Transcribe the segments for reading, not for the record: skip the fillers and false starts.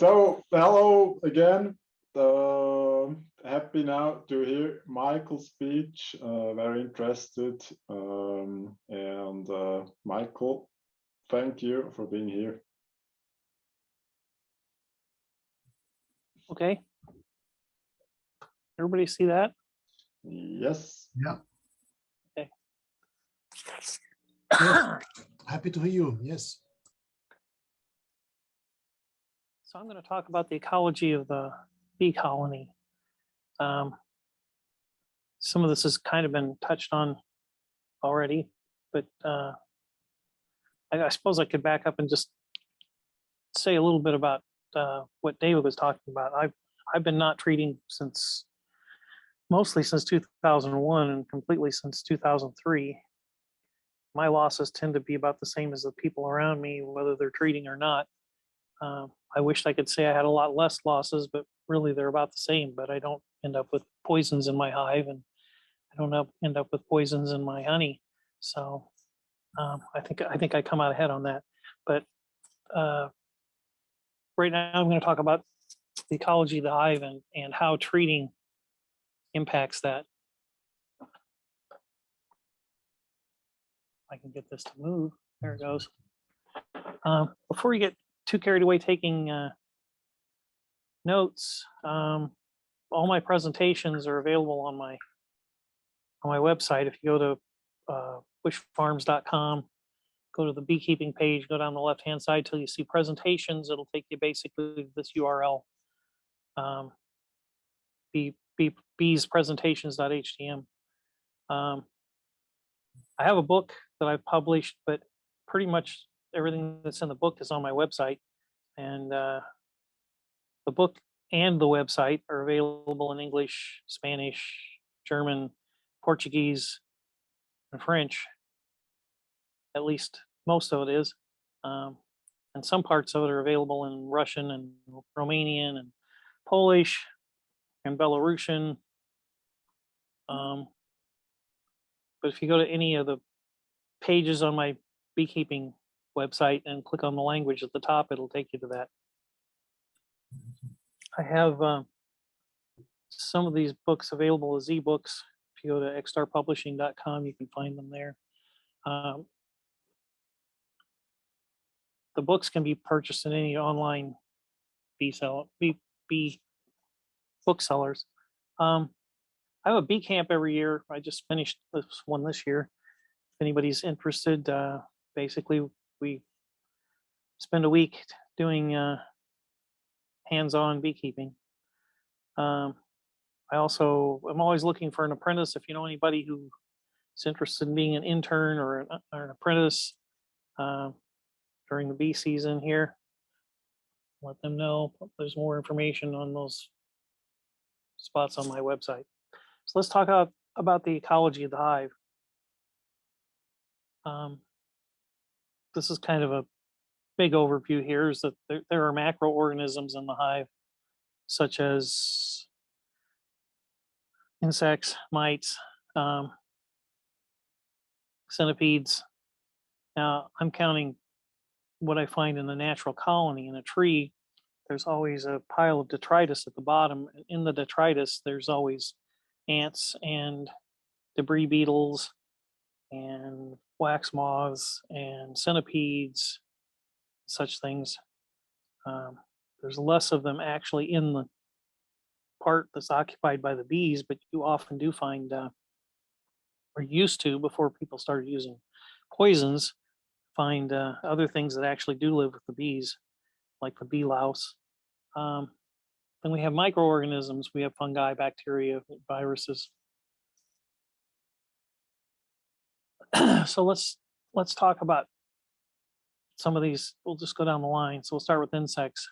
So, hello again. Happy now to hear Michael's speech. Very interested. Michael, thank you for being here. Okay. Everybody see that? Yes. Yeah. Okay. Yes. Happy to hear you. Yes. So I'm going to talk about the ecology of the bee colony. Some of this has kind of been touched on already, but I suppose I could back up and just say a little bit about what David was talking about. I've been not treating mostly since 2001 and completely since 2003. My losses tend to be about the same as the people around me, whether they're treating or not. I wished I could say I had a lot less losses, but really they're about the same. But I don't end up with poisons in my hive, and I don't end up with poisons in my honey. So I think I come out ahead on that. But right now I'm going to talk about the ecology of the hive and how treating impacts that. I can get this to move. There it goes. Before we get too carried away taking notes, all my presentations are available on my website. If you go to bushfarms.com, go to the beekeeping page, go down the left-hand side till you see presentations. It'll take you basically to this URL, beespresentations.htm. I have a book that I've published, but pretty much everything that's in the book is on my website. And the book and the website are available in English, Spanish, German, Portuguese, and French. At least most of it is. And some parts of it are available in Russian and Romanian and Polish and Belarusian. But if you go to any of the pages on my beekeeping website and click on the language at the top, it'll take you to that. I have some of these books available as ebooks. If you go to xstarpublishing.com, you can find them there. The books can be purchased in any online bee booksellers. I have a bee camp every year. I just finished this one this year. If anybody's interested, basically we spend a week doing hands-on beekeeping. I'm always looking for an apprentice. If you know anybody who's interested in being an intern or an apprentice during the bee season here, let them know. There's more information on those spots on my website. So let's talk about the ecology of the hive. This is kind of a big overview here, is that there are macroorganisms in the hive, such as insects, mites, centipedes. Now, I'm counting what I find in the natural colony. In a tree, there's always a pile of detritus at the bottom. In the detritus, there's always ants and debris beetles and wax moths and centipedes, such things. There's less of them actually in the part that's occupied by the bees, but you often do find, or used to before people started using poisons, find other things that actually do live with the bees, like the bee louse. Then we have microorganisms. We have fungi, bacteria, viruses. So let's talk about some of these. We'll just go down the line. So we'll start with insects.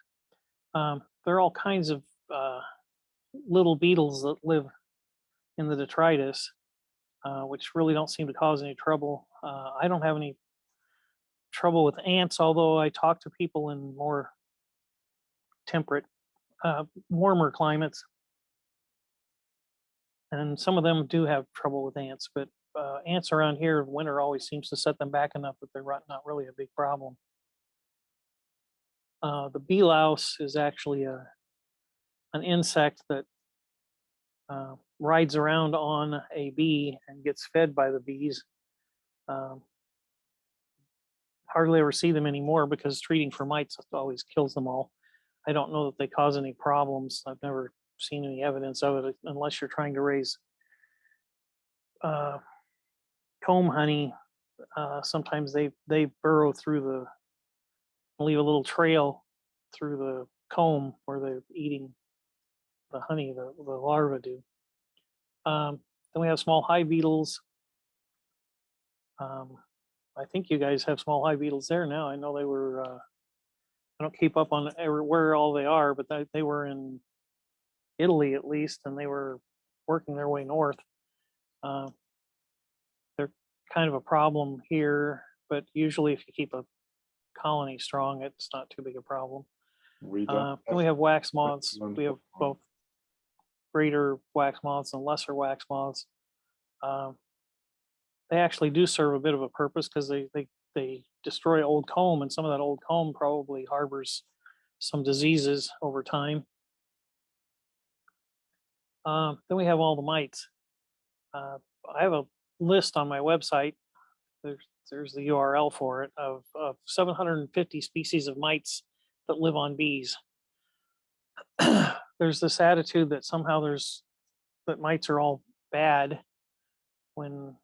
There are all kinds of little beetles that live in the detritus, which really don't seem to cause any trouble. I don't have any trouble with ants, although I talk to people in more temperate, warmer climates, and some of them do have trouble with ants, but ants around here, winter always seems to set them back enough that they're not really a big problem. The bee louse is actually an insect that rides around on a bee and gets fed by the bees. Hardly ever see them anymore because treating for mites always kills them all. I don't know that they cause any problems. I've never seen any evidence of it unless you're trying to raise comb honey. Sometimes they burrow through leave a little trail through the comb where they're eating the honey, the larvae do. Then we have small hive beetles. I think you guys have small hive beetles there now. I know they were, I don't keep up on where all they are, but they were in Italy at least, and they were working their way north. They're kind of a problem here, but usually if you keep a colony strong, it's not too big a problem. Then we have wax moths. We have both greater wax moths and lesser wax moths. They actually do serve a bit of a purpose because they destroy old comb, and some of that old comb probably harbors some diseases over time. Then we have all the mites. I have a list on my website. There's the URL for it of 750 species of mites that live on bees. There's this attitude that somehow that mites are all bad when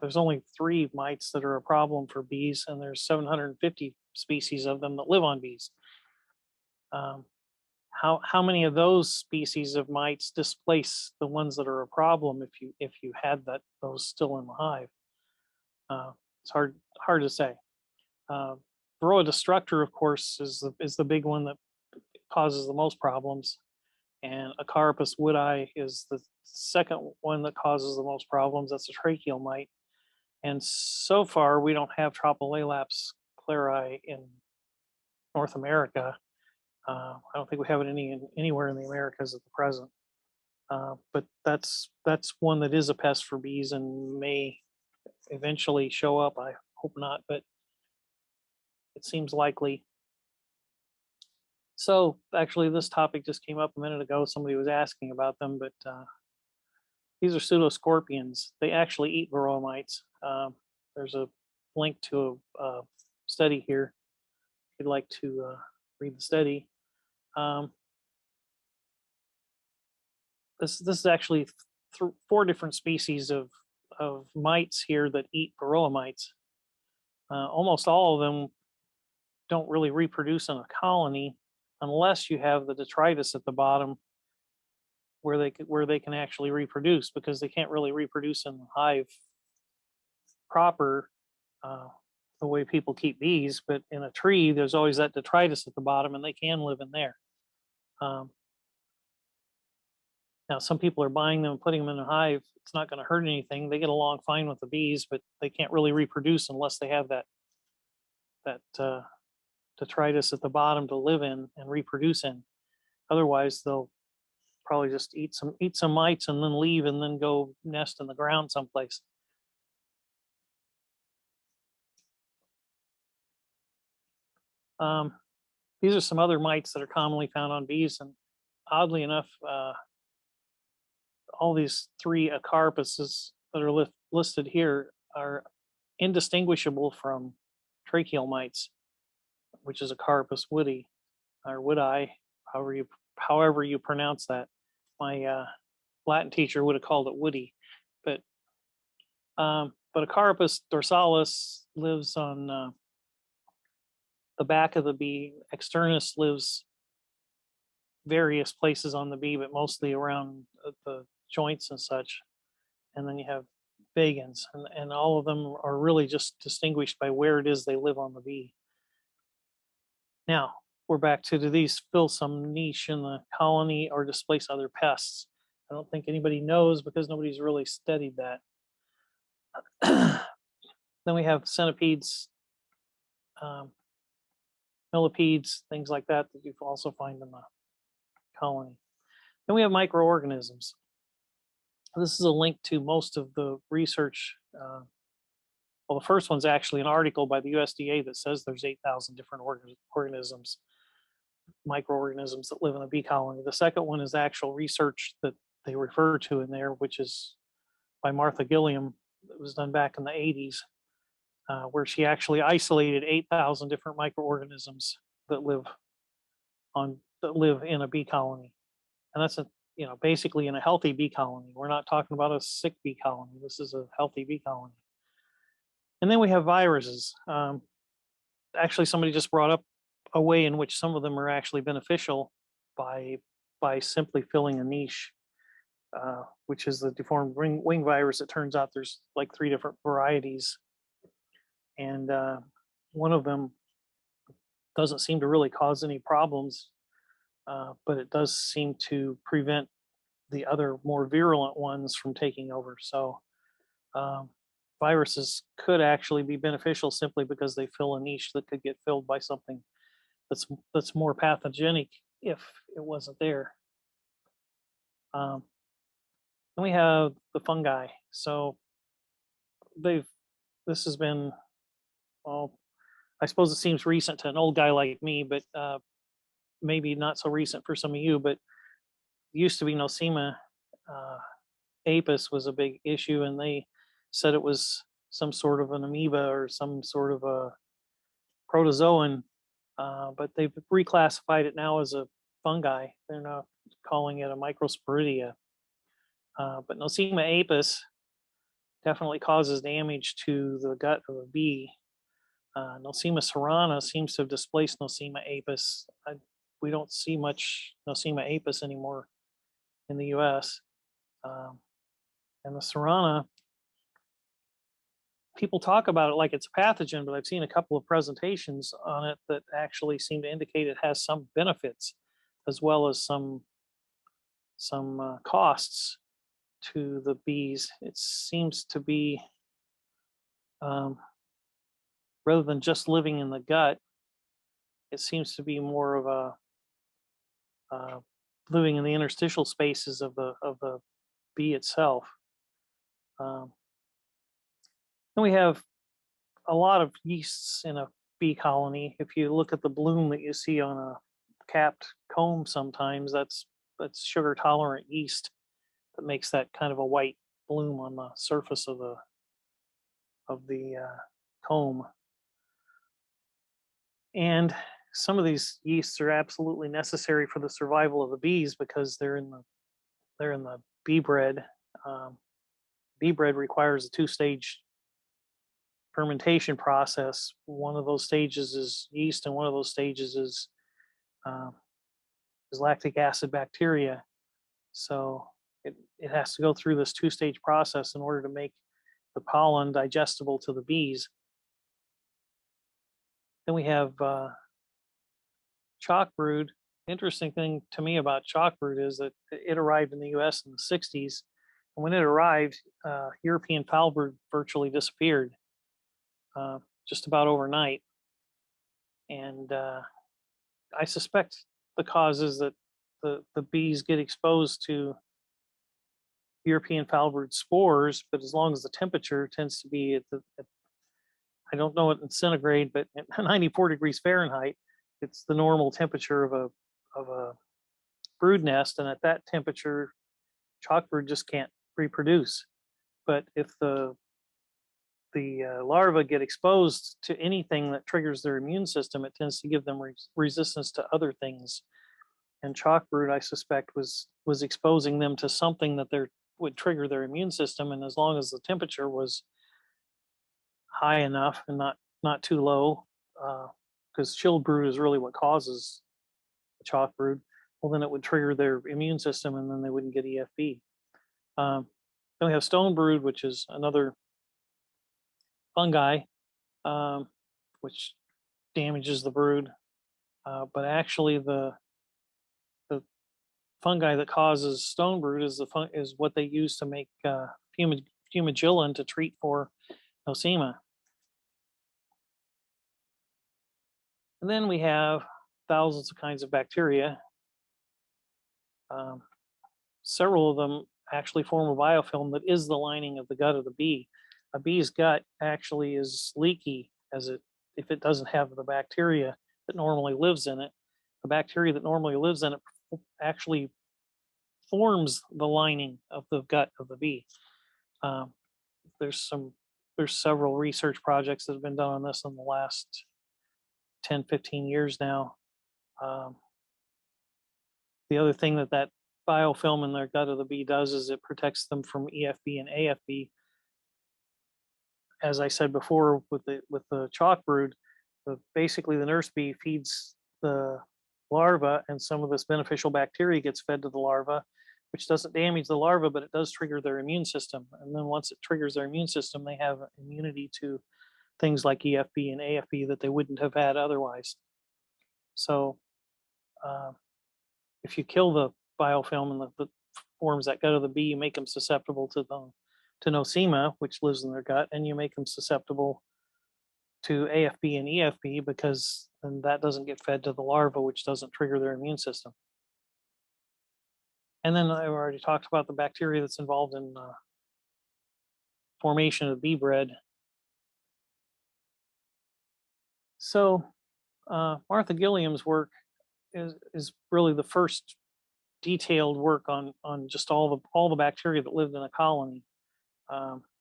there's only 3 mites that are a problem for bees, and there's 750 species of them that live on bees. How many of those species of mites displace the ones that are a problem if you had those still in the hive? It's hard to say. Varroa destructor, of course, is the big one that causes the most problems, and Acarapis woodi is the second one that causes the most problems. That's a tracheal mite, and so far we don't have Tropolaelaps clari in North America. I don't think we have it anywhere in the Americas at the present, but that's one that is a pest for bees and may eventually show up. I hope not, but it seems likely. So actually this topic just came up a minute ago. Somebody was asking about them, but these are pseudoscorpions. They actually eat varroa mites. There's a link to a study here if you'd like to read the study. This is actually 4 different species of mites here that eat varroa mites. Almost all of them don't really reproduce in a colony unless you have the detritus at the bottom where they can actually reproduce, because they can't really reproduce in the hive proper the way people keep bees. But in a tree, there's always that detritus at the bottom, and they can live in there. Now, some people are buying them and putting them in a hive. It's not going to hurt anything. They get along fine with the bees, but they can't really reproduce unless they have that detritus at the bottom to live in and reproduce in. Otherwise, they'll probably just eat some mites and then leave and then go nest in the ground someplace. These are some other mites that are commonly found on bees, and oddly enough, all these 3 Acarapises that are listed here are indistinguishable from tracheal mites, which is Acarapis woodi or woodi, however you pronounce that. My Latin teacher would have called it woody, but Acarapis dorsalis lives on the back of the bee. Externus lives various places on the bee, but mostly around the joints and such. And then you have vagans, and all of them are really just distinguished by where it is they live on the bee. Now, we're back to, do these fill some niche in the colony or displace other pests? I don't think anybody knows because nobody's really studied that. Then we have centipedes, millipedes, things like that you also find in the colony. Then we have microorganisms. This is a link to most of the research. Well, the first one's actually an article by the USDA that says there's 8,000 different organisms. microorganisms that live in a bee colony. The second one is actual research that they refer to in there, which is by Martha Gilliam. It was done back in the 80s, where she actually isolated 8,000 different microorganisms that live in a bee colony. And that's basically in a healthy bee colony. We're not talking about a sick bee colony. This is a healthy bee colony. And then we have viruses. Actually, somebody just brought up a way in which some of them are actually beneficial by simply filling a niche, which is the deformed wing virus. It turns out there's like 3 different varieties, and one of them doesn't seem to really cause any problems, but it does seem to prevent the other more virulent ones from taking over. So viruses could actually be beneficial simply because they fill a niche that could get filled by something that's more pathogenic if it wasn't there. Then we have the fungi. So this has been, well, I suppose it seems recent to an old guy like me, but maybe not so recent for some of you, but it used to be Nosema apis was a big issue, and they said it was some sort of an amoeba or some sort of a protozoan, but they've reclassified it now as a fungi. They're not calling it a microsporidia. But Nosema apis definitely causes damage to the gut of a bee. Nosema serrana seems to have displaced Nosema apis. We don't see much Nosema apis anymore in the US. And the serrana, people talk about it like it's a pathogen, but I've seen a couple of presentations on it that actually seem to indicate it has some benefits as well as some costs to the bees. It seems to be, rather than just living in the gut, it seems to be more of a living in the interstitial spaces of the bee itself. Then we have a lot of yeasts in a bee colony. If you look at the bloom that you see on a capped comb, sometimes that's sugar tolerant yeast that makes that kind of a white bloom on the surface of the comb. And some of these yeasts are absolutely necessary for the survival of the bees because they're in the bee bread. Bee bread requires a 2-stage fermentation process. One of those stages is yeast, and one of those stages is lactic acid bacteria. So it has to go through this 2-stage process in order to make the pollen digestible to the bees. Then we have chalk brood. Interesting thing to me about chalk brood is that it arrived in the US in the 60s. And when it arrived, European foul brood virtually disappeared just about overnight. And I suspect the cause is that the bees get exposed to European foul brood spores, but as long as the temperature tends to be I don't know it in centigrade, but at 94 degrees Fahrenheit, it's the normal temperature of a brood nest, and at that temperature, chalk brood just can't reproduce. But if the larvae get exposed to anything that triggers their immune system, it tends to give them resistance to other things. And chalk brood, I suspect, was exposing them to something that would trigger their immune system. And as long as the temperature was high enough and not too low, because chilled brood is really what causes the chalk brood, well, then it would trigger their immune system, and then they wouldn't get EFB. Then we have stone brood, which is another fungi, which damages the brood. But actually, the fungi that causes stone brood is what they use to make Fumagilin to treat for Nosema. And then we have thousands of kinds of bacteria. Several of them actually form a biofilm that is the lining of the gut of the bee. A bee's gut actually is leaky if it doesn't have the bacteria that normally lives in it. the bacteria that normally lives in it actually forms the lining of the gut of the bee. Um, there's several research projects that have been done on this in the last 10, 15 years now. The other thing that biofilm in their gut of the bee does is it protects them from EFB and AFB. As I said before, with the chalk brood, basically the nurse bee feeds the larva, and some of this beneficial bacteria gets fed to the larva, which doesn't damage the larva, but it does trigger their immune system. And then once it triggers their immune system, they have immunity to things like EFB and AFB that they wouldn't have had otherwise. So if you kill the biofilm and the forms that gut of the bee, you make them susceptible to Nosema, which lives in their gut, and you make them susceptible to AFB and EFB, because then that doesn't get fed to the larva, which doesn't trigger their immune system. And then I already talked about the bacteria that's involved in formation of bee bread. So Martha Gilliam's work is really the first detailed work on just all the bacteria that lived in a colony.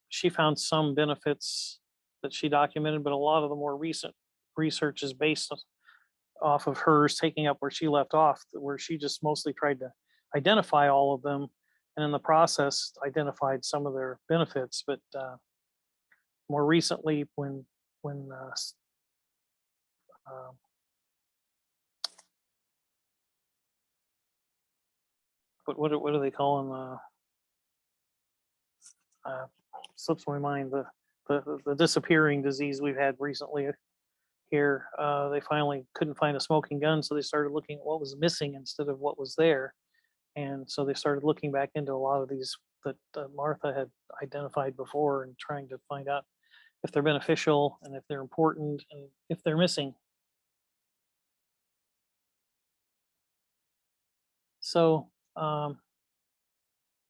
She found some benefits that she documented, but a lot of the more recent research is based off of hers, taking up where she left off, where she just mostly tried to identify all of them, and in the process identified some of their benefits. But more recently, when what do they call them? Slips my mind. The disappearing disease we've had recently here. They finally couldn't find a smoking gun, so they started looking at what was missing instead of what was there. And so they started looking back into a lot of these that Martha had identified before, and trying to find out if they're beneficial and if they're important and if they're missing. So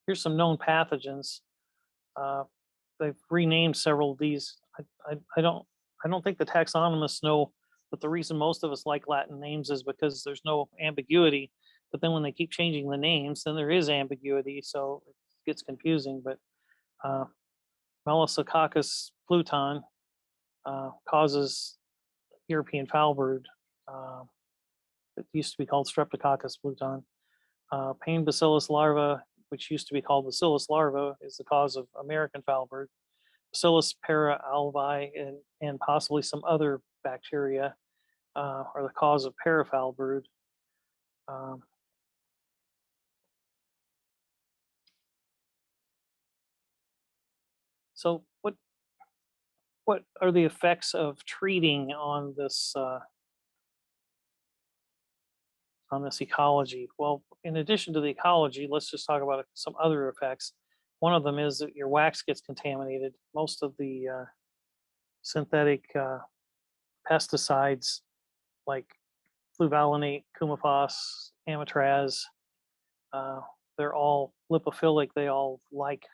here's some known pathogens. They've renamed several of these. I don't think the taxonomists know, but the reason most of us like Latin names is because there's no ambiguity. But then when they keep changing the names, then there is ambiguity, so it gets confusing. But Melissococcus pluton causes European foul brood. It used to be called Streptococcus pluton. Pain bacillus larva, which used to be called Bacillus larva, is the cause of American foul brood. Bacillus paraalvi and possibly some other bacteria are the cause of parafoul brood. So what are the effects of treating on this ecology? Well, in addition to the ecology, let's just talk about some other effects. One of them is that your wax gets contaminated. Most of the synthetic pesticides like fluvalinate, coumaphos, amitraz, they're all lipophilic. They all like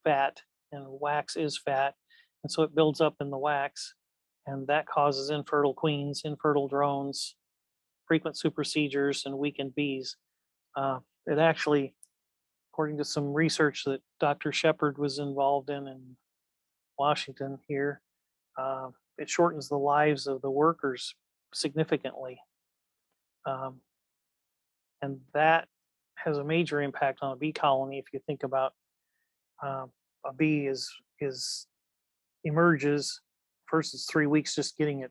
fat, and wax is fat. And so it builds up in the wax, and that causes infertile queens, infertile drones, frequent supersedures, and weakened bees. It actually, according to some research that Dr. Shepard was involved in Washington here, it shortens the lives of the workers significantly. And that has a major impact on a bee colony. If you think about a bee emerges, first it's 3 weeks just getting it,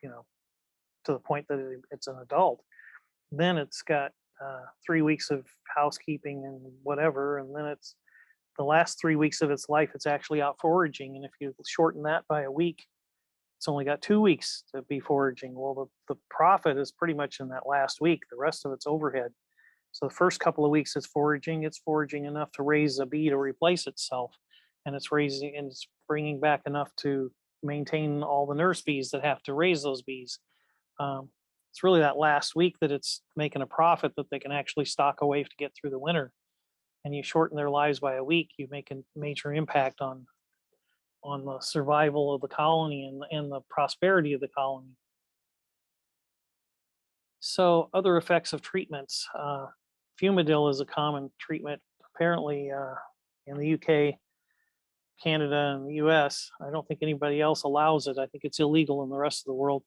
to the point that it's an adult. Then it's got 3 weeks of housekeeping and whatever, and then it's the last 3 weeks of its life, it's actually out foraging. And if you shorten that by a week, it's only got 2 weeks to be foraging. Well, the profit is pretty much in that last week. The rest of it's overhead. So the first couple of weeks it's foraging enough to raise a bee to replace itself. And it's bringing back enough to maintain all the nurse bees that have to raise those bees. It's really that last week that it's making a profit that they can actually stock away to get through the winter. And you shorten their lives by a week, you make a major impact on the survival of the colony and the prosperity of the colony. So other effects of treatments. Fumidil is a common treatment. Apparently in the UK, Canada, and the US, I don't think anybody else allows it. I think it's illegal in the rest of the world.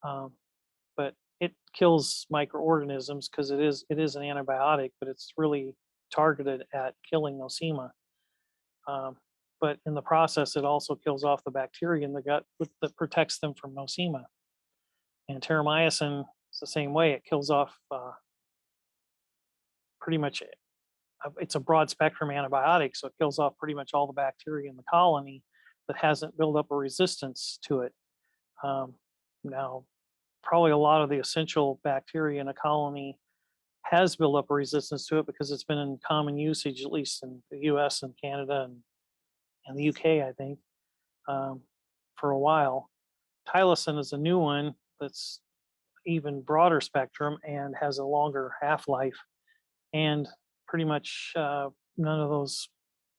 But it kills microorganisms because it is an antibiotic, but it's really targeted at killing Nosema. But in the process, it also kills off the bacteria in the gut that protects them from Nosema. And Terramycin is the same way. It kills off pretty much, it's a broad spectrum antibiotic, so it kills off pretty much all the bacteria in the colony that hasn't built up a resistance to it. Now, probably a lot of the essential bacteria in a colony has built up a resistance to it because it's been in common usage, at least in the US and Canada and the UK, I think, for a while. Tylosin is a new one that's even broader spectrum and has a longer half-life. And pretty much none of those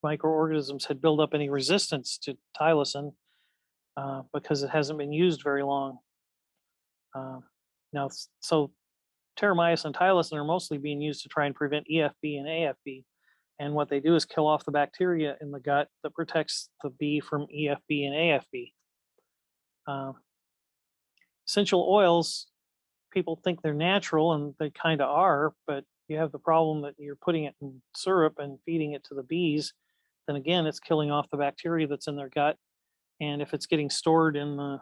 microorganisms had built up any resistance to Tylosin because it hasn't been used very long. Now, so Terramycin and Tylosin are mostly being used to try and prevent EFB and AFB. And what they do is kill off the bacteria in the gut that protects the bee from EFB and AFB. Essential oils, people think they're natural, and they kind of are, but you have the problem that you're putting it in syrup and feeding it to the bees. Then again, it's killing off the bacteria that's in their gut. And if it's getting stored and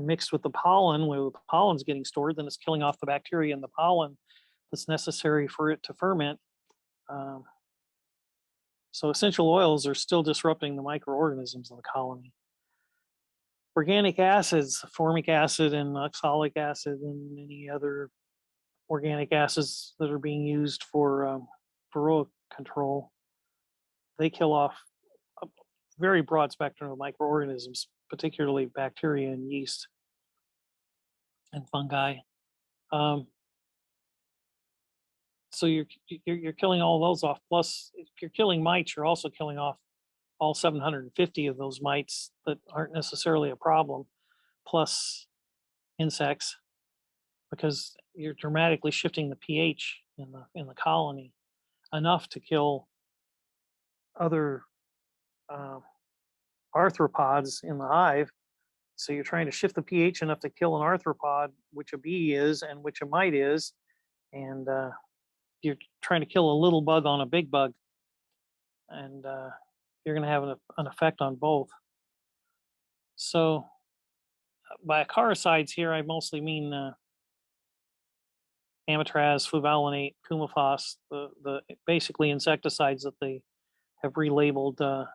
mixed with the pollen, where the pollen's getting stored, then it's killing off the bacteria in the pollen that's necessary for it to ferment. So essential oils are still disrupting the microorganisms in the colony. Organic acids, formic acid and oxalic acid, and many other organic acids that are being used for varroa control, they kill off a very broad spectrum of microorganisms, particularly bacteria and yeast and fungi. So you're killing all those off. Plus, if you're killing mites, you're also killing off all 750 of those mites that aren't necessarily a problem, plus insects, because you're dramatically shifting the pH in the colony enough to kill other arthropods in the hive. So you're trying to shift the pH enough to kill an arthropod, which a bee is and which a mite is, and you're trying to kill a little bug on a big bug, and you're going to have an effect on both. So by Acaricides here, I mostly mean amitraz, fluvalinate, coumaphos, the basically insecticides that they have relabeled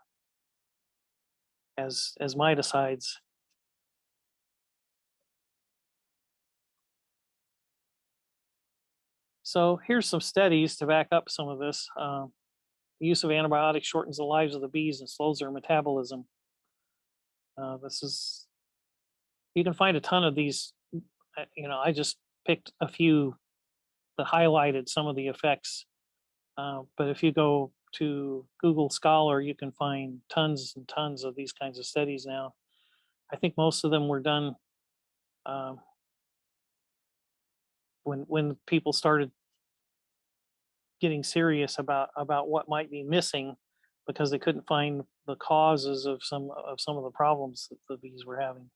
as miticides. So here's some studies to back up some of this. The use of antibiotics shortens the lives of the bees and slows their metabolism. You can find a ton of these. I just picked a few that highlighted some of the effects. But if you go to Google Scholar, you can find tons and tons of these kinds of studies now. I think most of them were done when people started getting serious about what might be missing, because they couldn't find the causes of some of the problems that the bees were having.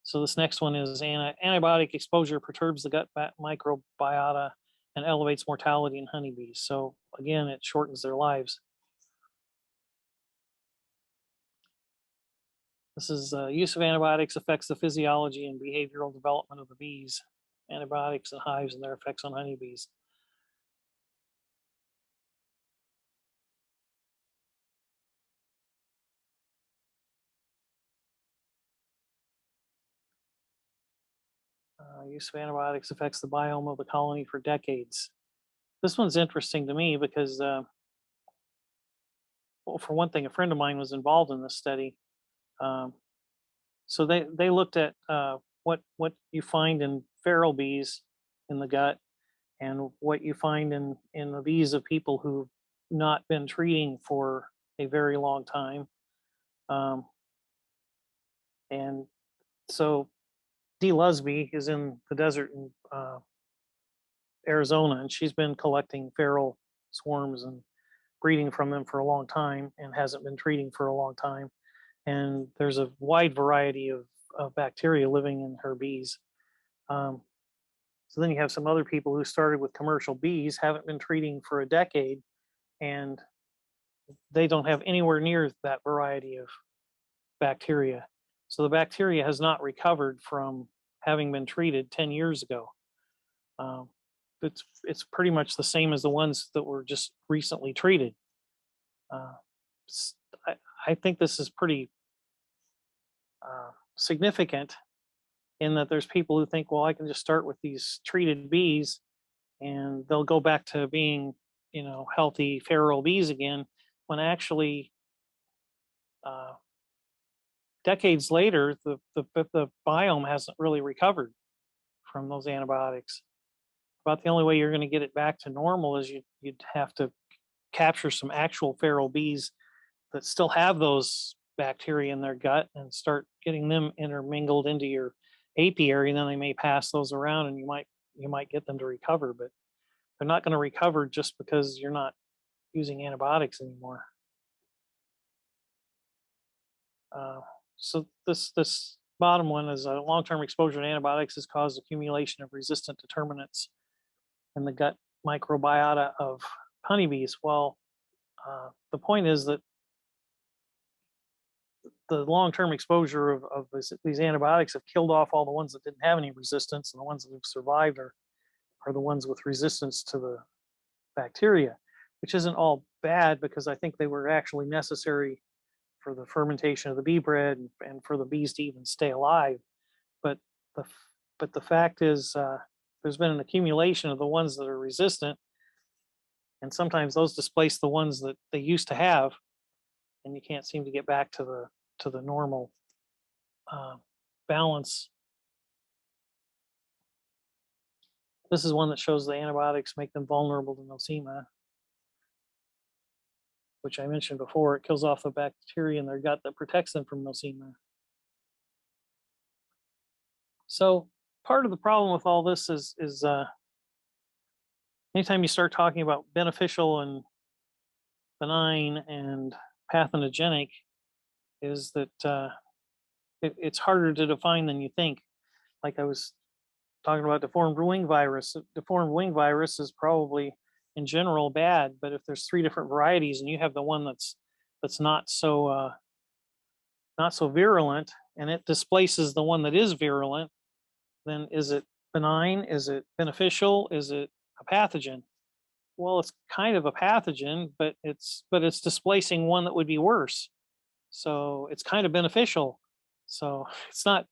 So this next one is antibiotic exposure perturbs the gut microbiota and elevates mortality in honeybees. So again, it shortens their lives. This is use of antibiotics affects the physiology and behavioral development of the bees. Antibiotics and hives and their effects on honeybees. Use of antibiotics affects the biome of the colony for decades. This one's interesting to me because, well, for one thing, a friend of mine was involved in this study. So they looked at what you find in feral bees in the gut and what you find in the bees of people who've not been treating for a very long time. And so Dee Lusby is in the desert in Arizona, and she's been collecting feral swarms and breeding from them for a long time and hasn't been treating for a long time. And there's a wide variety of bacteria living in her bees. So then you have some other people who started with commercial bees, haven't been treating for a decade, and they don't have anywhere near that variety of bacteria. So the bacteria has not recovered from having been treated 10 years ago. It's pretty much the same as the ones that were just recently treated. I think this is pretty significant in that there's people who think, well, I can just start with these treated bees and they'll go back to being, healthy feral bees again, when actually decades later, the biome hasn't really recovered from those antibiotics. About the only way you're going to get it back to normal is you'd have to capture some actual feral bees that still have those bacteria in their gut and start getting them intermingled into your apiary, and then they may pass those around and you might get them to recover, but they're not going to recover just because you're not using antibiotics anymore. So this bottom one is long-term exposure to antibiotics has caused accumulation of resistant determinants in the gut microbiota of honeybees. Well, the point is that the long-term exposure of these antibiotics have killed off all the ones that didn't have any resistance, and the ones that have survived are the ones with resistance to the bacteria, which isn't all bad because I think they were actually necessary for the fermentation of the bee bread and for the bees to even stay alive. But the fact is, there's been an accumulation of the ones that are resistant, and sometimes those displace the ones that they used to have, and you can't seem to get back to the normal balance. This is one that shows the antibiotics make them vulnerable to Nosema, which I mentioned before. It kills off the bacteria in their gut that protects them from Nosema. So part of the problem with all this is anytime you start talking about beneficial and benign and pathogenic, is that it's harder to define than you think. Like I was talking about deformed wing virus. Deformed wing virus is probably in general bad, but if there's 3 different varieties and you have the one that's not so virulent and it displaces the one that is virulent, then is it benign? Is it beneficial? Is it a pathogen? Well, it's kind of a pathogen, but it's displacing one that would be worse. So it's kind of beneficial. So it's not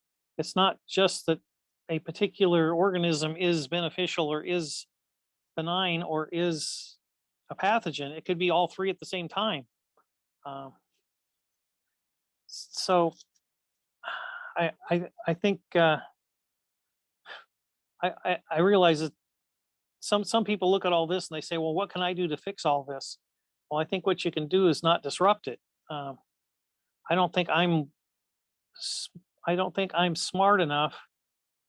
just that a particular organism is beneficial or is benign or is a pathogen. It could be all 3 at the same time. So I think I realize that some people look at all this and they say, well, what can I do to fix all this? Well, I think what you can do is not disrupt it. I don't think I'm smart enough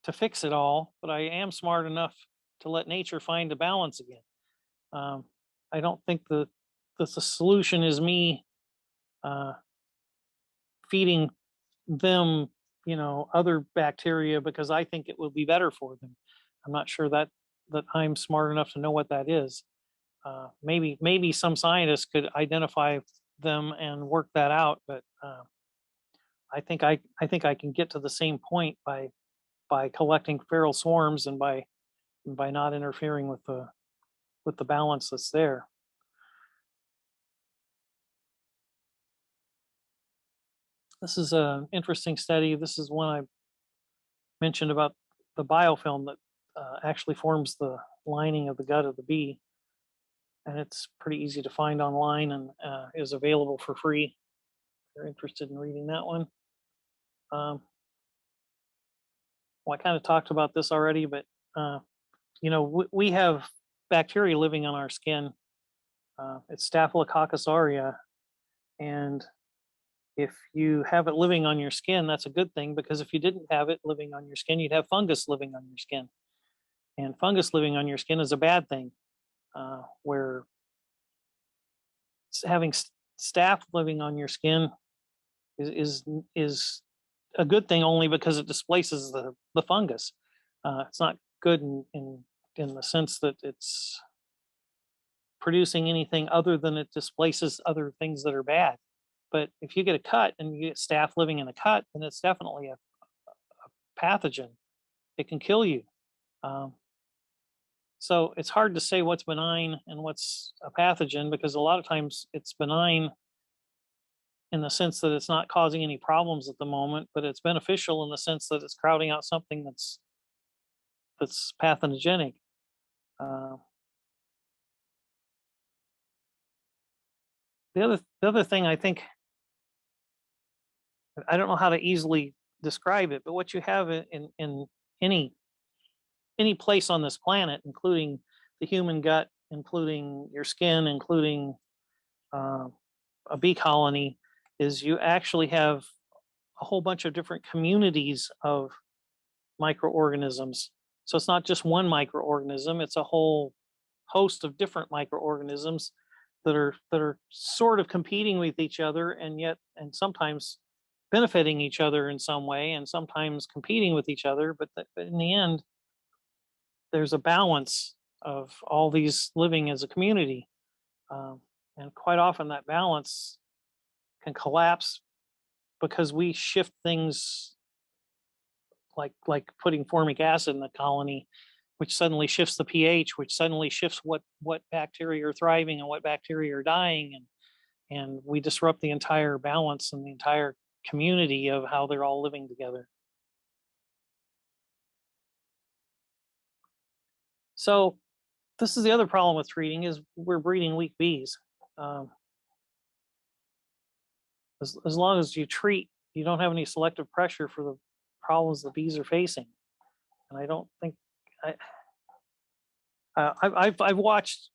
to fix it all, but I am smart enough to let nature find a balance again. I don't think the solution is me feeding them, other bacteria because I think it will be better for them. I'm not sure that I'm smart enough to know what that is. Maybe some scientists could identify them and work that out, but I think I can get to the same point by collecting feral swarms and by not interfering with the balance that's there. This is an interesting study. This is one I mentioned about the biofilm that actually forms the lining of the gut of the bee. And it's pretty easy to find online and is available for free if you're interested in reading that one. Well, I kind of talked about this already, but we have bacteria living on our skin. It's Staphylococcus aureus, and If you have it living on your skin, that's a good thing, because if you didn't have it living on your skin, you'd have fungus living on your skin. And fungus living on your skin is a bad thing, where having staph living on your skin is a good thing only because it displaces the fungus. It's not good in the sense that it's producing anything other than it displaces other things that are bad. But if you get a cut and you get staph living in a cut, then it's definitely a pathogen. It can kill you. So it's hard to say what's benign and what's a pathogen, because a lot of times it's benign in the sense that it's not causing any problems at the moment, but it's beneficial in the sense that it's crowding out something that's pathogenic. The other thing, I think, I don't know how to easily describe it, but what you have in any place on this planet, including the human gut, including your skin, including a bee colony, is you actually have a whole bunch of different communities of microorganisms. So it's not just one microorganism, it's a whole host of different microorganisms that are sort of competing with each other, and sometimes benefiting each other in some way, and sometimes competing with each other. But in the end, there's a balance of all these living as a community. And quite often that balance can collapse because we shift things, like putting formic acid in the colony, which suddenly shifts the pH, which suddenly shifts what bacteria are thriving and what bacteria are dying, and we disrupt the entire balance and the entire community of how they're all living together. So this is the other problem with treating, is we're breeding weak bees. As long as you treat, you don't have any selective pressure for the problems the bees are facing. And I don't think I've watched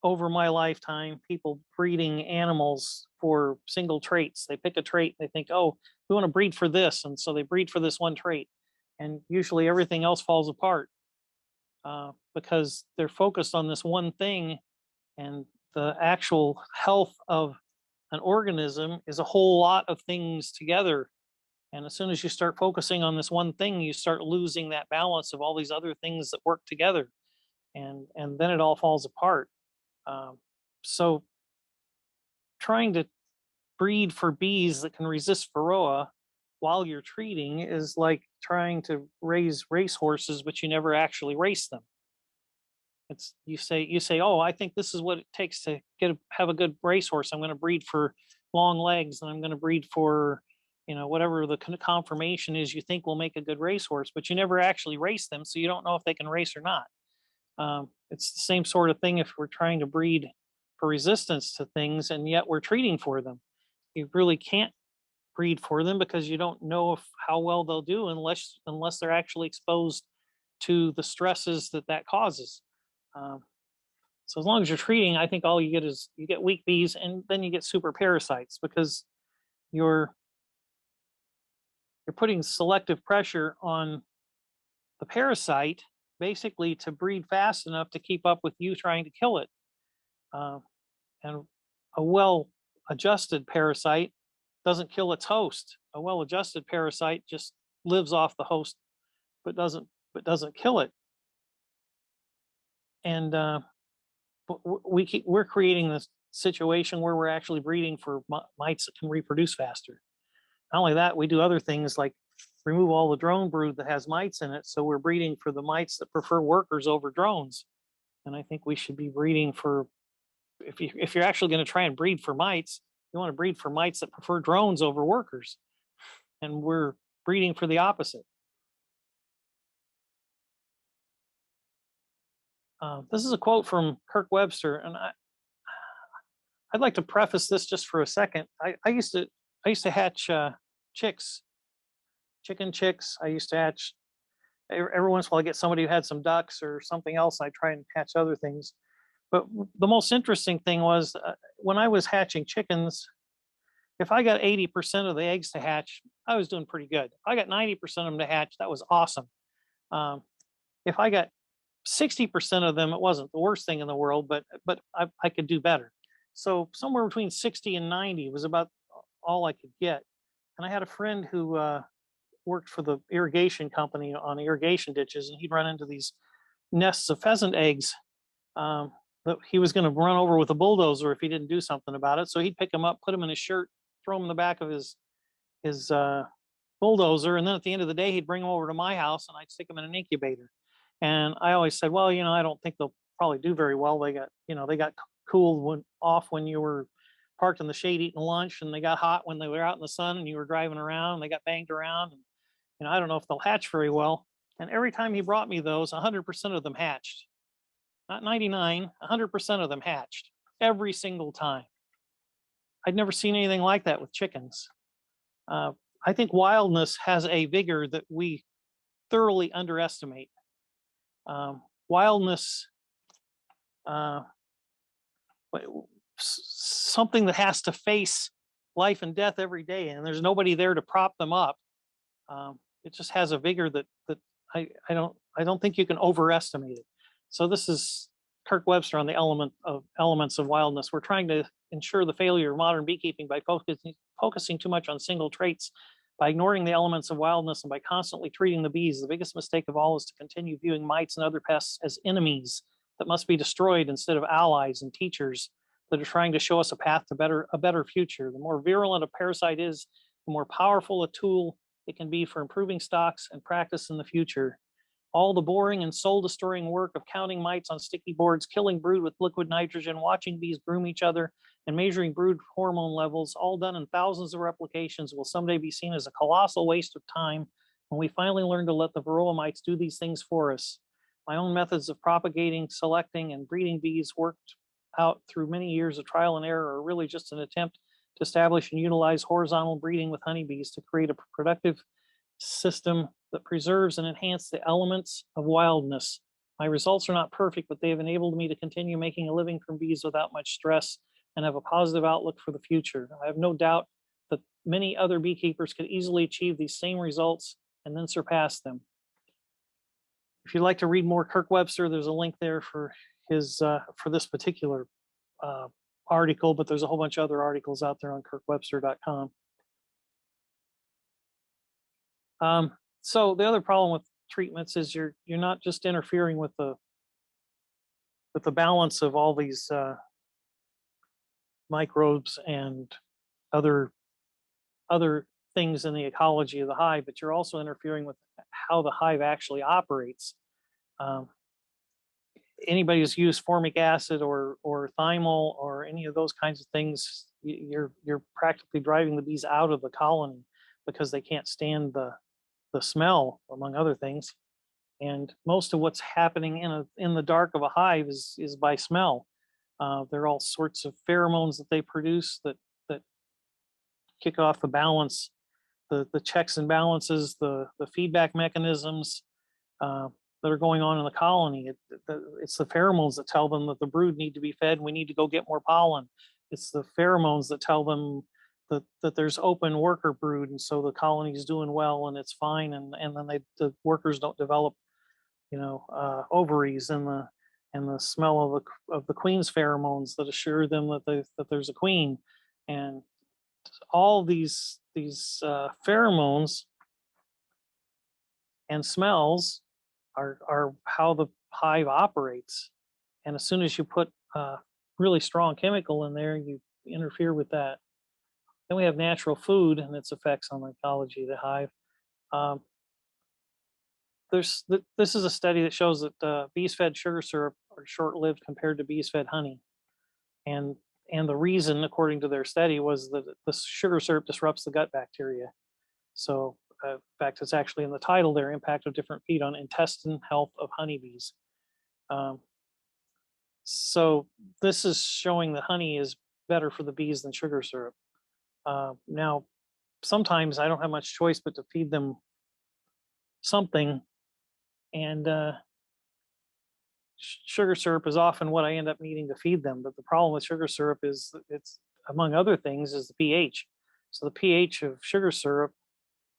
over my lifetime people breeding animals for single traits. They pick a trait, they think, oh, we want to breed for this, and so they breed for this one trait, and usually everything else falls apart because they're focused on this one thing, and the actual health of an organism is a whole lot of things together. And as soon as you start focusing on this one thing, you start losing that balance of all these other things that work together, and then it all falls apart. So trying to breed for bees that can resist varroa while you're treating is like trying to raise racehorses, but you never actually race them. It's you say, oh, I think this is what it takes to have a good racehorse. I'm going to breed for long legs, and I'm going to breed for, whatever the conformation is you think will make a good racehorse, but you never actually race them, so you don't know if they can race or not. It's the same sort of thing if we're trying to breed for resistance to things, and yet we're treating for them. You really can't breed for them because you don't know how well they'll do unless they're actually exposed to the stresses that causes. So as long as you're treating, I think all you get is you get weak bees, and then you get super parasites, because you're putting selective pressure on the parasite basically to breed fast enough to keep up with you trying to kill it. And a well-adjusted parasite doesn't kill its host. A well-adjusted parasite just lives off the host, but doesn't kill it. And we're creating this situation where we're actually breeding for mites that can reproduce faster. Not only that, we do other things like remove all the drone brood that has mites in it, so we're breeding for the mites that prefer workers over drones. And I think we should be breeding for, if you're actually going to try and breed for mites, you want to breed for mites that prefer drones over workers. And we're breeding for the opposite. This is a quote from Kirk Webster, and I'd like to preface this just for a second. I used to hatch chicken chicks. I used to hatch every once in a while. I get somebody who had some ducks or something else. I try and hatch other things. But the most interesting thing was when I was hatching chickens, if I got 80% of the eggs to hatch, I was doing pretty good. If I got 90% of them to hatch, that was awesome. If I got 60% of them, it wasn't the worst thing in the world, but I could do better. So somewhere between 60 and 90 was about all I could get. And I had a friend who worked for the irrigation company on irrigation ditches, and he'd run into these nests of pheasant eggs that he was going to run over with a bulldozer if he didn't do something about it. So he'd pick them up, put them in his shirt, throw them in the back of his bulldozer, and then at the end of the day, he'd bring them over to my house, and I'd stick them in an incubator. And I always said, well, I don't think they'll probably do very well. They got cooled off when you were parked in the shade eating lunch, and they got hot when they were out in the sun and you were driving around, and they got banged around. And I don't know if they'll hatch very well. And every time he brought me those, 100% of them hatched. Not 99, 100% of them hatched every single time. I'd never seen anything like that with chickens. I think wildness has a vigor that we thoroughly underestimate. Wildness, something that has to face life and death every day, and there's nobody there to prop them up. It just has a vigor that I don't think you can overestimate it. So this is Kirk Webster on the elements of wildness. We're trying to ensure the failure of modern beekeeping by focusing too much on single traits, by ignoring the elements of wildness, and by constantly treating the bees. The biggest mistake of all is to continue viewing mites and other pests as enemies that must be destroyed instead of allies and teachers that are trying to show us a path to a better future. The more virulent a parasite is, the more powerful a tool it can be for improving stocks and practice in the future. All the boring and soul-destroying work of counting mites on sticky boards, killing brood with liquid nitrogen, watching bees groom each other, and measuring brood hormone levels, all done in thousands of replications, will someday be seen as a colossal waste of time when we finally learn to let the varroa mites do these things for us. My own methods of propagating, selecting, and breeding bees worked out through many years of trial and error are really just an attempt to establish and utilize horizontal breeding with honeybees to create a productive system that preserves and enhances the elements of wildness. My results are not perfect, but they have enabled me to continue making a living from bees without much stress and have a positive outlook for the future. I have no doubt that many other beekeepers could easily achieve these same results and then surpass them. If you'd like to read more Kirk Webster, there's a link there for his for this particular article, but there's a whole bunch of other articles out there on kirkwebster.com. So the other problem with treatments is you're not just interfering with the balance of all these microbes and other things in the ecology of the hive, but you're also interfering with how the hive actually operates. Anybody who's used formic acid or thymol or any of those kinds of things, you're practically driving the bees out of the colony because they can't stand the smell, among other things. And most of what's happening in the dark of a hive is by smell. There are all sorts of pheromones that they produce that kick off the balance, the checks and balances, the feedback mechanisms that are going on in the colony. It's the pheromones that tell them that the brood need to be fed and we need to go get more pollen. It's the pheromones that tell them that there's open worker brood, and so the colony is doing well and it's fine, and then the workers don't develop, ovaries, and the smell of the queen's pheromones that assure them that there's a queen, and all these pheromones and smells are how the hive operates. And as soon as you put really strong chemical in there, you interfere with that. Then we have natural food and its effects on the ecology of the hive. This is a study that shows that bees fed sugar syrup are short-lived compared to bees fed honey. And the reason, according to their study, was that the sugar syrup disrupts the gut bacteria. So, in fact, it's actually in the title there, Impact of Different Feed on Intestine Health of Honeybees. So this is showing that honey is better for the bees than sugar syrup. Now, sometimes I don't have much choice but to feed them something, and sugar syrup is often what I end up needing to feed them. But the problem with sugar syrup is it's, among other things, is the pH. So the pH of sugar syrup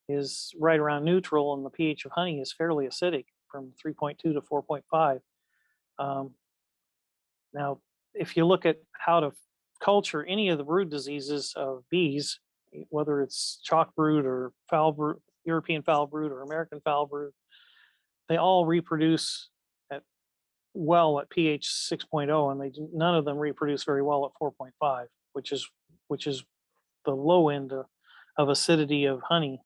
is right around neutral, and the pH of honey is fairly acidic from 3.2 to 4.5. Now, if you look at how to culture any of the brood diseases of bees, whether it's chalk brood or foul brood, European foul brood or American foul brood, they all reproduce at pH 6.0, and none of them reproduce very well at 4.5, which is the low end of acidity of honey.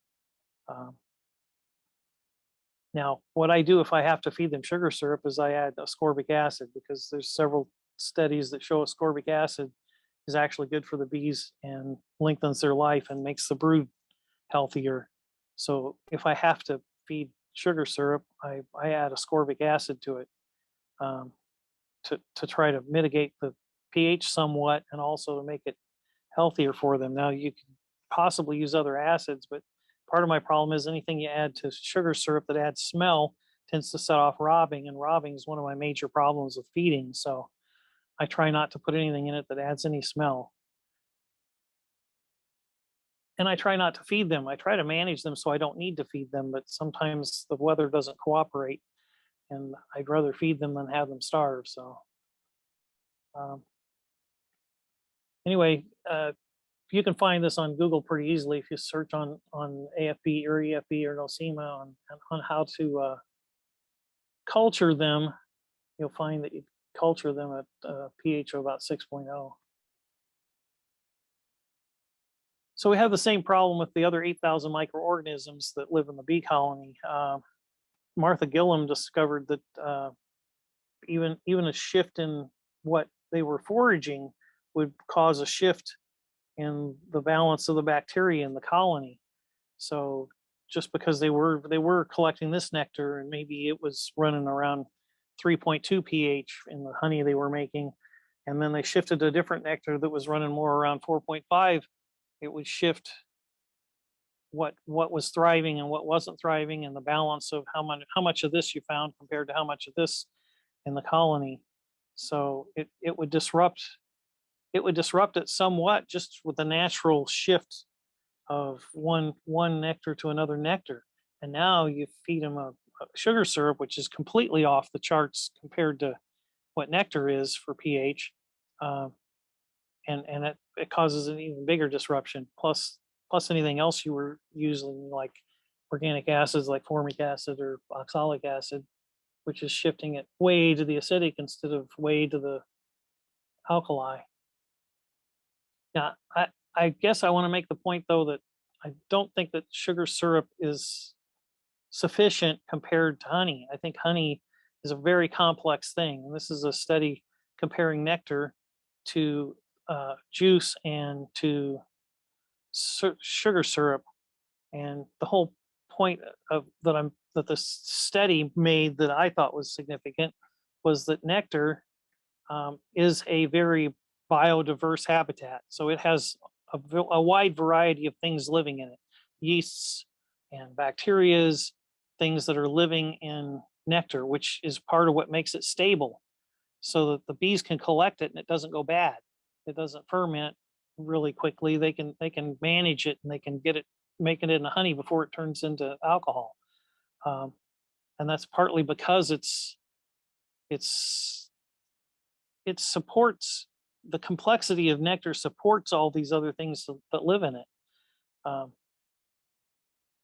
Now, what I do if I have to feed them sugar syrup is I add ascorbic acid, because there's several studies that show ascorbic acid is actually good for the bees and lengthens their life and makes the brood healthier. So if I have to feed sugar syrup, I add ascorbic acid to it, to try to mitigate the pH somewhat, and also to make it healthier for them. Now, you can possibly use other acids, but part of my problem is anything you add to sugar syrup that adds smell tends to set off robbing, and robbing is one of my major problems with feeding. So I try not to put anything in it that adds any smell. And I try not to feed them. I try to manage them so I don't need to feed them, but sometimes the weather doesn't cooperate, and I'd rather feed them than have them starve. So anyway, you can find this on Google pretty easily if you search on AFB or EFB or Nosema on how to culture them. You'll find that you culture them at pH of about 6.0. So we have the same problem with the other 8,000 microorganisms that live in the bee colony. Martha Gillam discovered that even a shift in what they were foraging would cause a shift in the balance of the bacteria in the colony. So just because they were collecting this nectar, and maybe it was running around 3.2 pH in the honey they were making, and then they shifted to a different nectar that was running more around 4.5, it would shift what was thriving and what wasn't thriving, and the balance of how much of this you found compared to how much of this in the colony. So it would disrupt it somewhat, just with the natural shift of one nectar to another nectar. And now you feed them a sugar syrup, which is completely off the charts compared to what nectar is for pH, and it causes an even bigger disruption. Plus anything else you were using, like organic acids like formic acid or oxalic acid, which is shifting it way to the acidic instead of way to the alkali. Now, I guess I want to make the point, though, that I don't think that sugar syrup is sufficient compared to honey. I think honey is a very complex thing. And this is a study comparing nectar to juice and to sugar syrup. And the whole point that the study made that I thought was significant was that nectar is a very biodiverse habitat. So it has a wide variety of things living in it, yeasts and bacterias, things that are living in nectar, which is part of what makes it stable, so that the bees can collect it and it doesn't go bad. It doesn't ferment really quickly. They can manage it, and they can get it, making it into honey before it turns into alcohol. And that's partly because it supports the complexity of nectar, supports all these other things that live in it.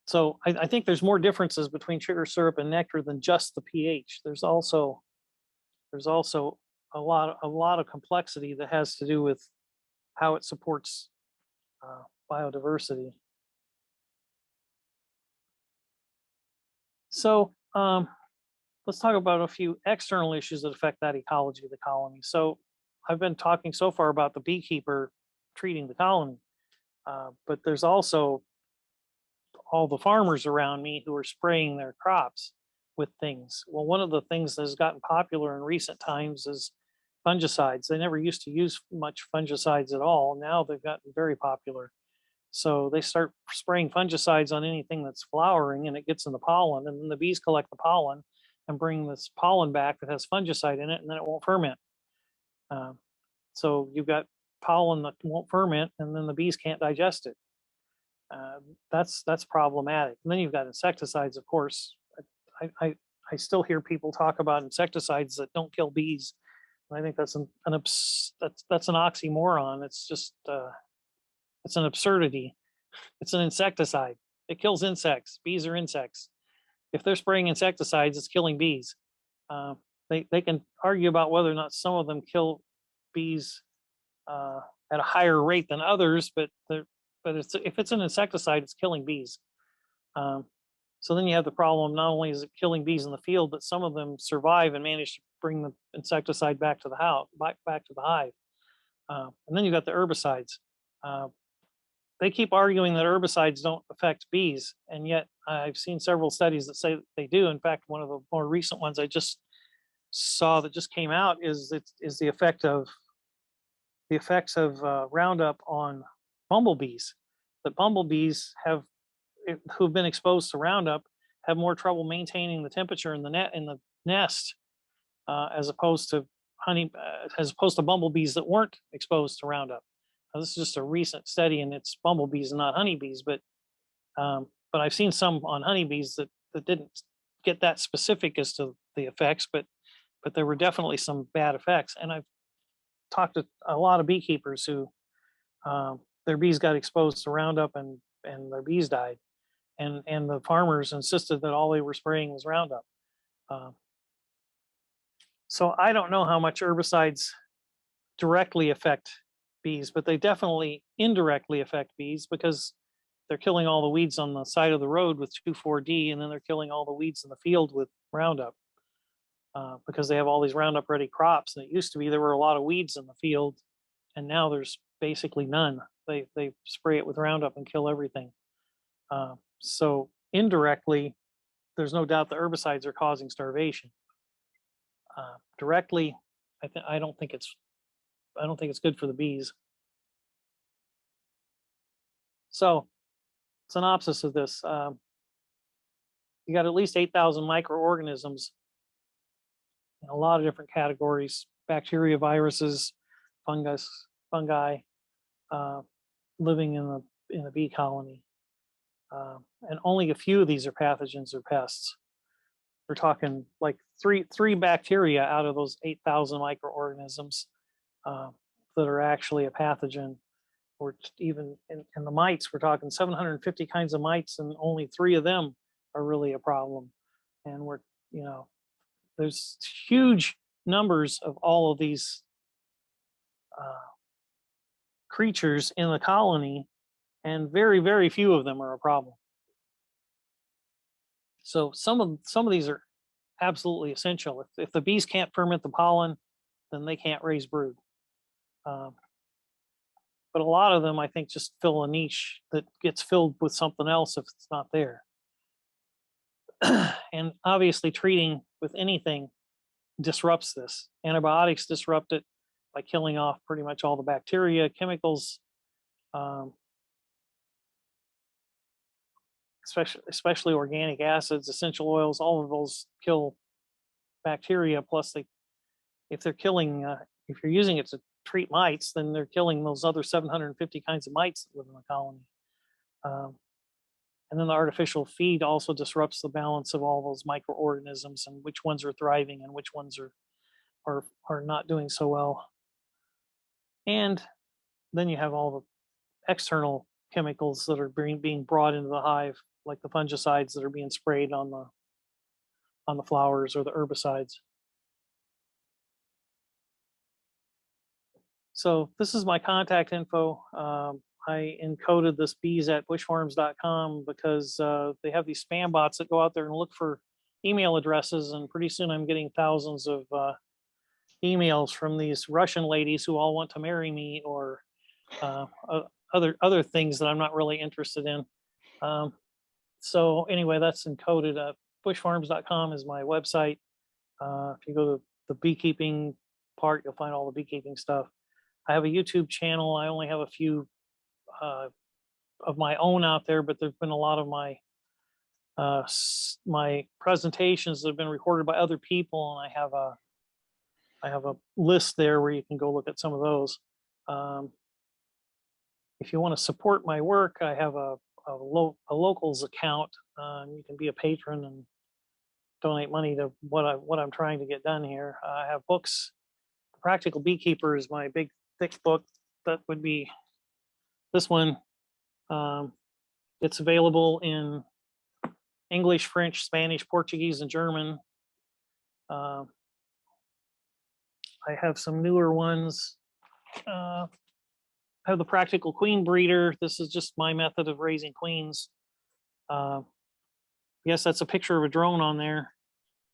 So I think there's more differences between sugar syrup and nectar than just the pH. There's also a lot of complexity that has to do with how it supports biodiversity. So let's talk about a few external issues that affect that ecology of the colony. So I've been talking so far about the beekeeper treating the colony, but there's also all the farmers around me who are spraying their crops with things. Well, one of the things that has gotten popular in recent times is fungicides. They never used to use much fungicides at all. Now they've gotten very popular. So they start spraying fungicides on anything that's flowering, and it gets in the pollen, and then the bees collect the pollen and bring this pollen back that has fungicide in it, and then it won't ferment. So you've got pollen that won't ferment, and then the bees can't digest it. That's problematic. And then you've got insecticides, of course. I still hear people talk about insecticides that don't kill bees. And I think that's that's an oxymoron. It's just it's an absurdity. It's an insecticide. It kills insects. Bees are insects. If they're spraying insecticides, it's killing bees. They can argue about whether or not some of them kill bees at a higher rate than others, but if it's an insecticide, it's killing bees. So then you have the problem, not only is it killing bees in the field, but some of them survive and manage to bring the insecticide back to the house, back to the hive. And then you got the herbicides. They keep arguing that herbicides don't affect bees, and yet I've seen several studies that say that they do. In fact, one of the more recent ones I just saw that just came out is the effects of Roundup on bumblebees. That bumblebees who've been exposed to Roundup have more trouble maintaining the temperature in the nest as opposed to bumblebees that weren't exposed to Roundup. Now, this is just a recent study, and it's bumblebees and not honeybees, but I've seen some on honeybees that didn't get that specific as to the effects, but there were definitely some bad effects. And I've talked to a lot of beekeepers who their bees got exposed to Roundup and their bees died. And the farmers insisted that all they were spraying was Roundup. So I don't know how much herbicides directly affect bees, but they definitely indirectly affect bees because they're killing all the weeds on the side of the road with 2,4-D, and then they're killing all the weeds in the field with Roundup because they have all these Roundup ready crops. And it used to be there were a lot of weeds in the field, and now there's basically none. They spray it with Roundup and kill everything. So indirectly, there's no doubt the herbicides are causing starvation. Directly, I don't think it's good for the bees. So, synopsis of this: you got at least 8,000 microorganisms in a lot of different categories: bacteria, viruses, fungi, living in a bee colony. And only a few of these are pathogens or pests. We're talking like three bacteria out of those 8,000 microorganisms that are actually a pathogen. Or even in the mites, we're talking 750 kinds of mites, and only 3 of them are really a problem. And there's huge numbers of all of these creatures in the colony, and very, very few of them are a problem. So some of these are absolutely essential. If the bees can't ferment the pollen, then they can't raise brood. But a lot of them, I think, just fill a niche that gets filled with something else if it's not there. And obviously, treating with anything disrupts this. Antibiotics disrupt it by killing off pretty much all the bacteria, chemicals, especially organic acids, essential oils. All of those kill bacteria. Plus, if you're using it to treat mites, then they're killing those other 750 kinds of mites that live in the colony. And then the artificial feed also disrupts the balance of all those microorganisms and which ones are thriving and which ones are not doing so well. And then you have all the external chemicals that are being brought into the hive, like the fungicides that are being sprayed on the flowers, or the herbicides. So this is my contact info. I encoded this bees@bushworms.com because they have these spam bots that go out there and look for email addresses, and pretty soon I'm getting thousands of emails from these Russian ladies who all want to marry me, or other things that I'm not really interested in. So anyway, that's encoded. Bushworms.com is my website. If you go to the beekeeping part, you'll find all the beekeeping stuff. I have a YouTube channel. I only have a few of my own out there, but there's been a lot of my presentations that have been recorded by other people, and I have a list there where you can go look at some of those. If you want to support my work, I have a a locals account. You can be a patron and donate money to what I'm trying to get done here. I have books. Practical Beekeeper is my big thick book. That would be this one. It's available in English, French, Spanish, Portuguese, and German. I have some newer ones. I have the Practical Queen Breeder. This is just my method of raising queens. Yes, that's a picture of a drone on there.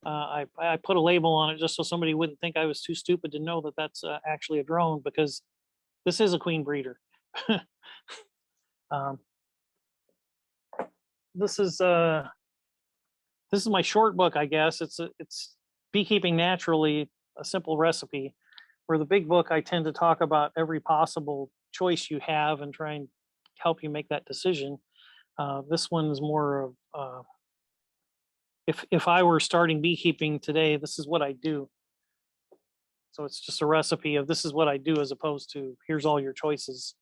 I put a label on it just so somebody wouldn't think I was too stupid to know that that's actually a drone, because this is a queen breeder. This is my short book, I guess. It's Beekeeping Naturally, a simple recipe. Where the big book, I tend to talk about every possible choice you have and try and help you make that decision. This one is more of if I were starting beekeeping today, this is what I do. So it's just a recipe of this is what I do, as opposed to here's all your choices.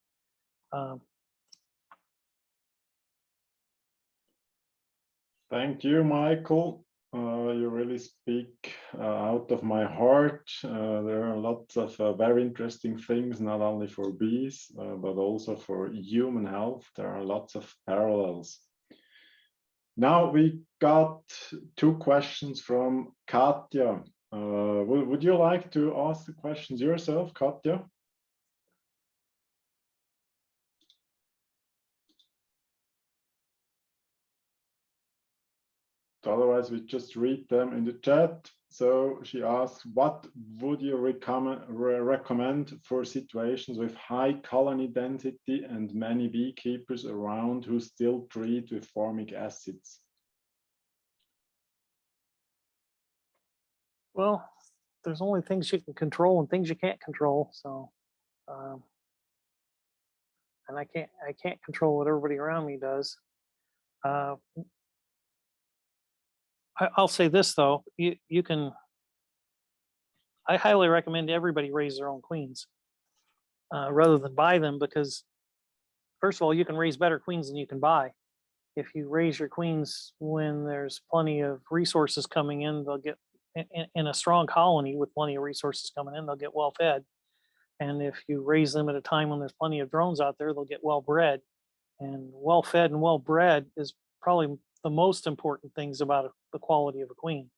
Thank you, Michael. You really speak out of my heart. There are lots of very interesting things, not only for bees, but also for human health. There are lots of parallels. Now we got 2 questions from Katja. Would you like to ask the questions yourself, Katja? Otherwise, we just read them in the chat. So she asks, what would you recommend for situations with high colony density and many beekeepers around who still treat with formic acids? Well, there's only things you can control and things you can't control. So, and I can't control what everybody around me does. I'll say this though, you can. I highly recommend everybody raise their own queens rather than buy them, because first of all, you can raise better queens than you can buy. If you raise your queens when there's plenty of resources coming in, they'll get in a strong colony with plenty of resources coming in, they'll get well fed. And if you raise them at a time when there's plenty of drones out there, they'll get well bred. And well fed and well bred is probably the most important things about the quality of a queen.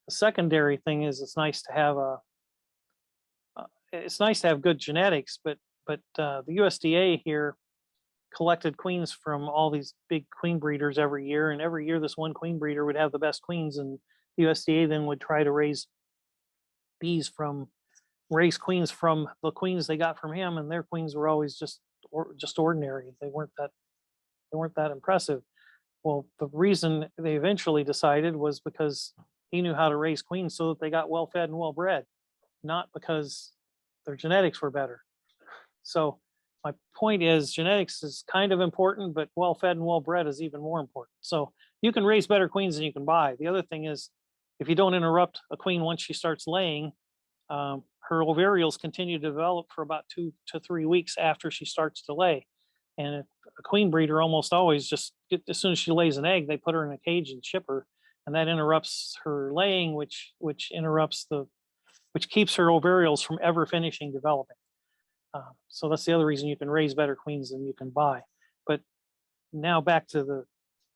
The secondary thing is it's nice to have good genetics, but the USDA here collected queens from all these big queen breeders every year, and every year this one queen breeder would have the best queens, and the USDA then would try to raise queens from the queens they got from him, and their queens were always just ordinary. They weren't that impressive. Well, the reason they eventually decided was because he knew how to raise queens so that they got well fed and well bred, not because their genetics were better. So my point is genetics is kind of important, but well fed and well bred is even more important. So you can raise better queens than you can buy. The other thing is, if you don't interrupt a queen once she starts laying, her ovarioles continue to develop for about 2 to 3 weeks after she starts to lay. And a queen breeder almost always as soon as she lays an egg, they put her in a cage and ship her, and that interrupts her laying, which keeps her ovarioles from ever finishing developing. So that's the other reason you can raise better queens than you can buy. But now back to the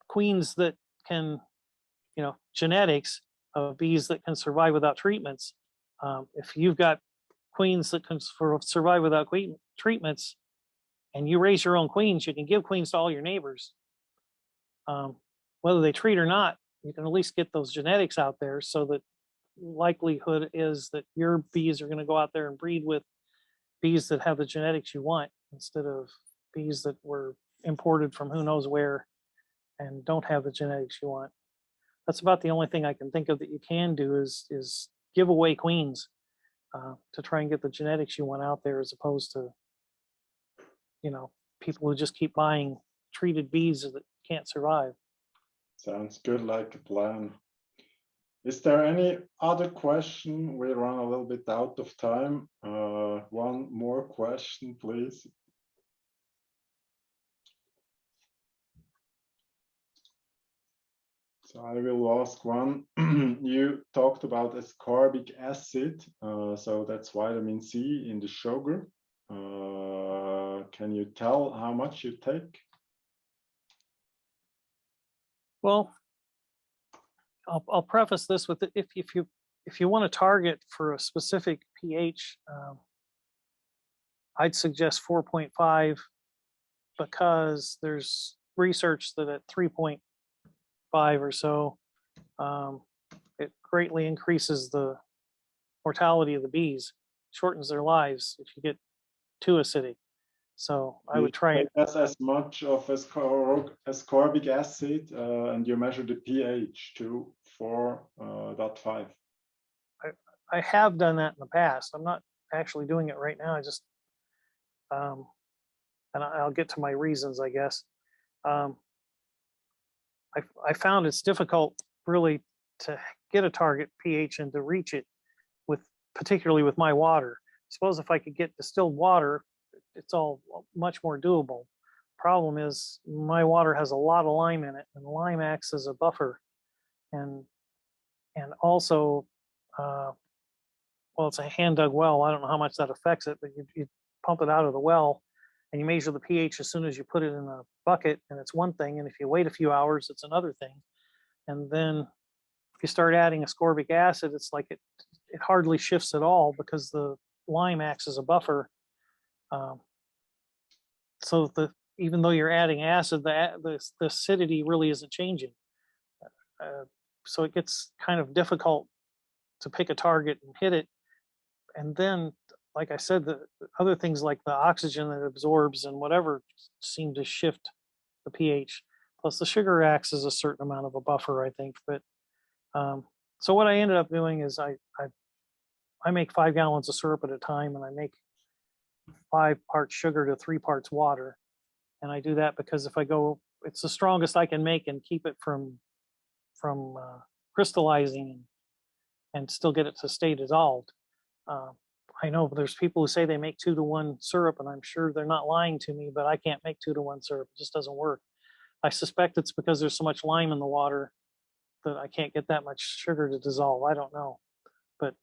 queens that can, genetics of bees that can survive without treatments. If you've got queens that can survive without treatments, and you raise your own queens, you can give queens to all your neighbors. Whether they treat or not, you can at least get those genetics out there, so that likelihood is that your bees are going to go out there and breed with bees that have the genetics you want, instead of bees that were imported from who knows where and don't have the genetics you want. That's about the only thing I can think of that you can do is give away queens to try and get the genetics you want out there, as opposed to, people who just keep buying treated bees that can't survive. Sounds good, like a plan. Is there any other question? We run a little bit out of time. One more question, please. So I will ask one. You talked about ascorbic acid, so that's vitamin C in the sugar. Can you tell how much you take? Well, I'll preface this with if you want to target for a specific pH, I'd suggest 4.5 because there's research that at 3.5 or so, it greatly increases the mortality of the bees, shortens their lives if you get too acidic. So I would try it. That's as much of ascorbic acid, and you measure the pH to 4.5. I have done that in the past. I'm not actually doing it right now. I just, and I'll get to my reasons, I guess. I found it's difficult really to get a target pH and to reach it particularly with my water. Suppose if I could get distilled water, it's all much more doable. Problem is my water has a lot of lime in it, and lime acts as a buffer. And also, well, it's a hand dug well. I don't know how much that affects it, but you pump it out of the well and you measure the pH as soon as you put it in a bucket, and it's one thing. And if you wait a few hours, it's another thing. And then if you start adding ascorbic acid, it's like it hardly shifts at all because the lime acts as a buffer. So even though you're adding acid, the acidity really isn't changing. So it gets kind of difficult to pick a target and hit it. And then, like I said, the other things like the oxygen that absorbs and whatever seem to shift the pH. Plus the sugar acts as a certain amount of a buffer, I think. But so what I ended up doing is I make 5 gallons of syrup at a time, and I make 5 parts sugar to 3 parts water. And I do that because if I go, it's the strongest I can make and keep it from crystallizing and still get it to stay dissolved. I know there's people who say they make 2-to-1 syrup, and I'm sure they're not lying to me, but I can't make 2-to-1 syrup. It just doesn't work. I suspect it's because there's so much lime in the water that I can't get that much sugar to dissolve. I don't know, but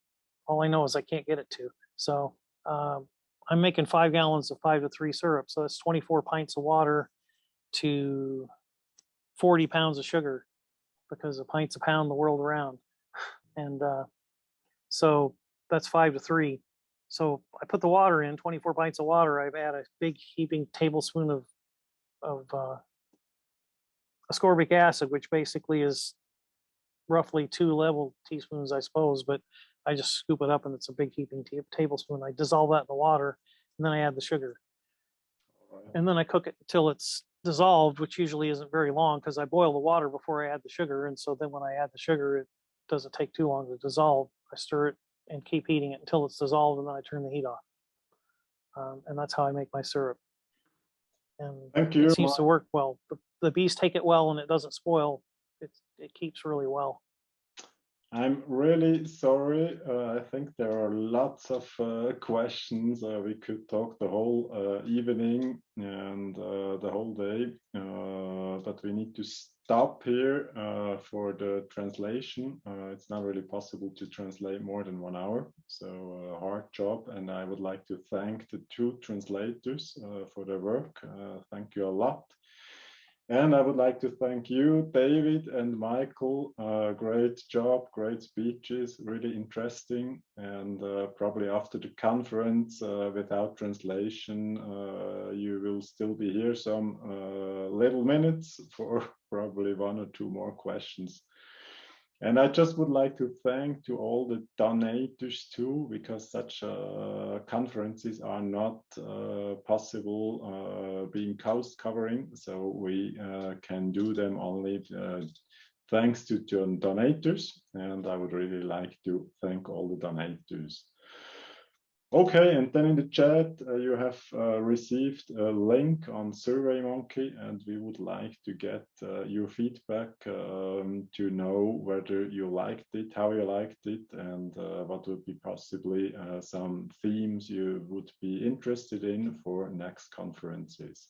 all I know is I can't get it to. So I'm making 5 gallons of 5-to-3 syrup. So that's 24 pints of water to 40 pounds of sugar, because a pint's a pound the world around. And so that's 5-to-3. So I put the water in, 24 pints of water. I've added a big heaping tablespoon of ascorbic acid, which basically is roughly 2 level teaspoons, I suppose, but I just scoop it up and it's a big heaping tablespoon. I dissolve that in the water, and then I add the sugar. And then I cook it until it's dissolved, which usually isn't very long because I boil the water before I add the sugar. And so then when I add the sugar, it doesn't take too long to dissolve. I stir it and keep heating it until it's dissolved, and then I turn the heat off. And that's how I make my syrup. And Thank you. It seems to work well. The bees take it well, and it doesn't spoil. It keeps really well. I'm really sorry. I think there are lots of questions. We could talk the whole evening and the whole day, but we need to stop here for the translation. It's not really possible to translate more than 1 hour, so hard job. And I would like to thank the 2 translators for their work. Thank you a lot. And I would like to thank you, David and Michael. Great job, great speeches, really interesting. And probably after the conference, without translation, you will still be here some little minutes for probably 1 or 2 more questions. And I just would like to thank to all the donators too, because such conferences are not possible being cost covering. So we can do them only thanks to donators. And I would really like to thank all the donators. Okay, and then in the chat, you have received a link on SurveyMonkey, and we would like to get your feedback to know whether you liked it, how you liked it, and what would be possibly some themes you would be interested in for next conferences.